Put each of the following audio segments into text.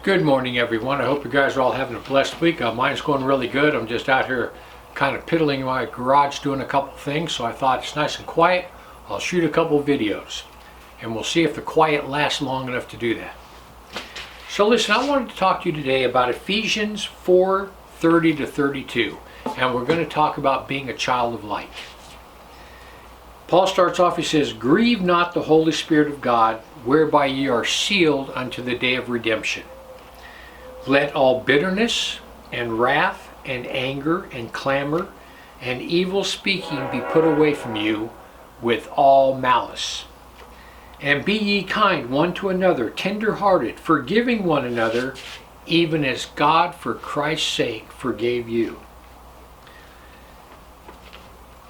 Good morning, everyone. I hope you guys are all having a blessed week. Mine's going really good. I'm just out here kind of piddling in my garage doing a couple things, so I thought it's nice and quiet. I'll shoot a couple videos, and we'll see if the quiet lasts long enough to do that. So listen, I wanted to talk to you today about Ephesians 4:30 to 32, and we're going to talk about being a child of light. Paul starts off, he says, "Grieve not the Holy Spirit of God, whereby ye are sealed unto the day of redemption. Let all bitterness and wrath and anger and clamor and evil speaking be put away from you with all malice. And be ye kind one to another, tenderhearted, forgiving one another, even as God for Christ's sake forgave you."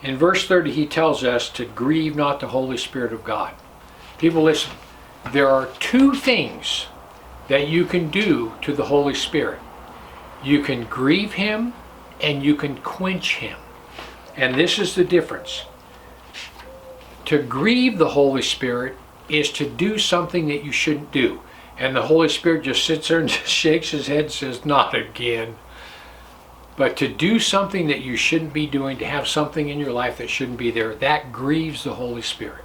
In verse 30 he tells us to grieve not the Holy Spirit of God. People, listen, there are two things that you can do to the Holy Spirit. You can grieve him and you can quench him. And this is the difference. To grieve the Holy Spirit is to do something that you shouldn't do. And the Holy Spirit just sits there and just shakes his head and says, "Not again." But to do something that you shouldn't be doing, to have something in your life that shouldn't be there, that grieves the Holy Spirit.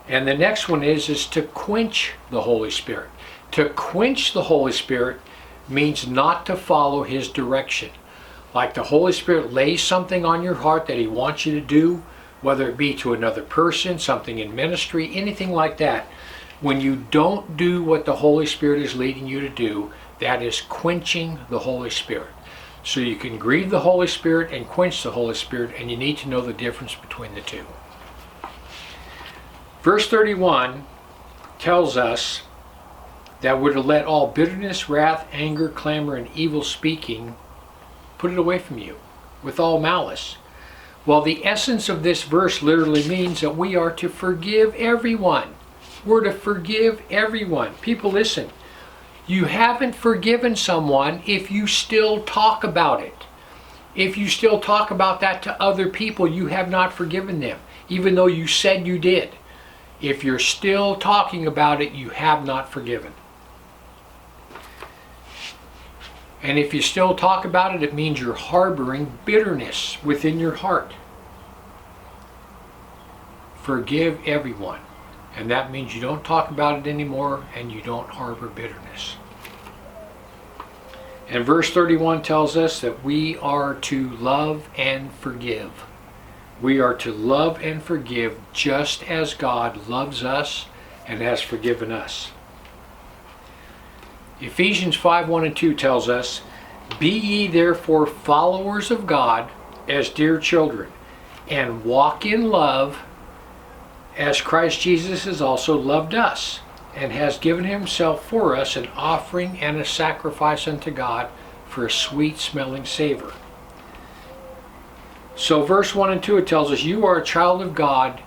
And the next one is to quench the Holy Spirit. To quench the Holy Spirit means not to follow his direction. Like the Holy Spirit lays something on your heart that he wants you to do, whether it be to another person, something in ministry, anything like that. When you don't do what the Holy Spirit is leading you to do, that is quenching the Holy Spirit. So you can grieve the Holy Spirit and quench the Holy Spirit, and you need to know the difference between the two. Verse 31 tells us that we're to let all bitterness, wrath, anger, clamor, and evil speaking, put it away from you, with all malice. Well, the essence of this verse literally means that we are to forgive everyone. We're to forgive everyone. People, listen, you haven't forgiven someone if you still talk about it. If you still talk about that to other people, you have not forgiven them, even though you said you did. If you're still talking about it, you have not forgiven. And if you still talk about it, it means you're harboring bitterness within your heart. Forgive everyone. And that means you don't talk about it anymore and you don't harbor bitterness. And verse 31 tells us that we are to love and forgive. We are to love and forgive just as God loves us and has forgiven us. Ephesians 5:1 and 2 tells us, "Be ye therefore followers of God as dear children, and walk in love as Christ Jesus has also loved us, and has given himself for us an offering and a sacrifice unto God for a sweet-smelling savor." So verse 1 and 2, it tells us you are a child of God,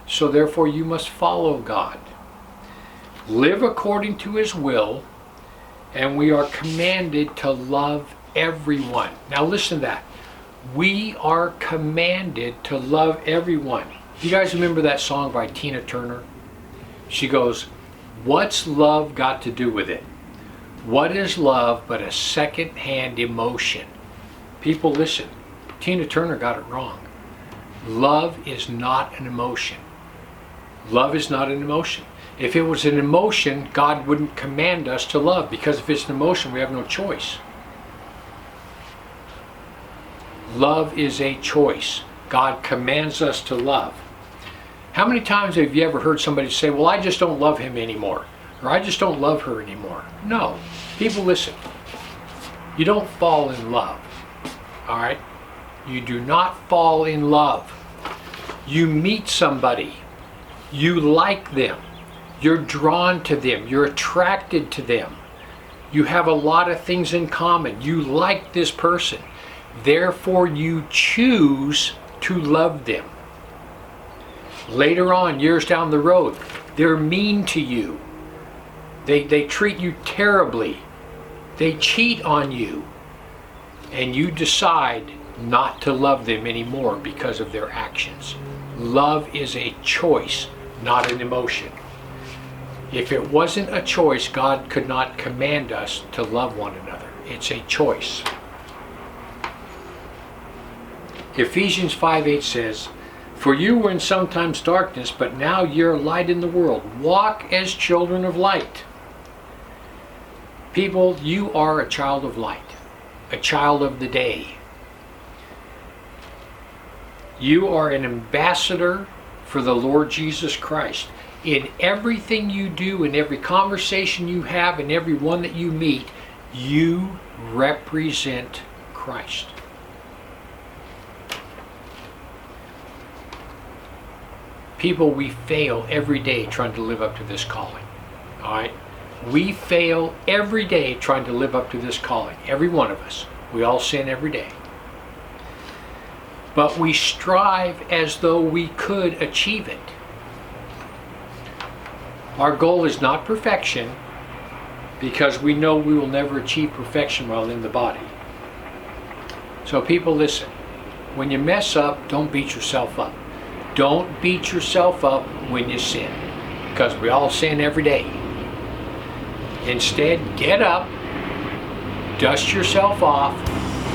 so therefore you must follow God. Live according to his will, and we are commanded to love everyone. Now listen to that. We are commanded to love everyone. You guys remember that song by Tina Turner? She goes, "What's love got to do with it? What is love but a second-hand emotion?" People, listen. Tina Turner got it wrong. Love is not an emotion. Love is not an emotion. If it was an emotion, God wouldn't command us to love, because if it's an emotion, we have no choice. Love is a choice. God commands us to love. How many times have you ever heard somebody say, "Well, I just don't love him anymore," or "I just don't love her anymore"? No. People, listen. You don't fall in love. All right? You do not fall in love. You meet somebody. You like them. You're drawn to them. You're attracted to them. You have a lot of things in common. You like this person. Therefore, you choose to love them. Later on, years down the road, they're mean to you. They treat you terribly. They cheat on you. And you decide not to love them anymore because of their actions. Love is a choice, not an emotion. If it wasn't a choice, God could not command us to love one another. It's a choice. Ephesians 5:8 says, "For you were in sometimes darkness, but now you're light in the world. Walk as children of light." People, you are a child of light, a child of the day. You are an ambassador for the Lord Jesus Christ. In everything you do, in every conversation you have, in every one that you meet, you represent Christ. People, we fail every day trying to live up to this calling. All right? We fail every day trying to live up to this calling. Every one of us. We all sin every day. But we strive as though we could achieve it. Our goal is not perfection, because we know we will never achieve perfection while in the body. So people, listen. When you mess up, don't beat yourself up. Don't beat yourself up when you sin, because we all sin every day. Instead, get up, dust yourself off,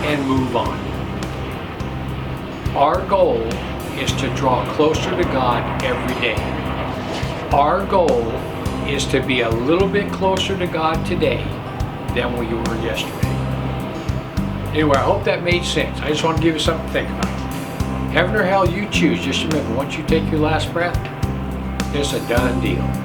and move on. Our goal is to draw closer to God every day. Our goal is to be a little bit closer to God today than we were yesterday. Anyway, I hope that made sense. I just want to give you something to think about. Heaven or hell, you choose. Just remember, once you take your last breath, it's a done deal.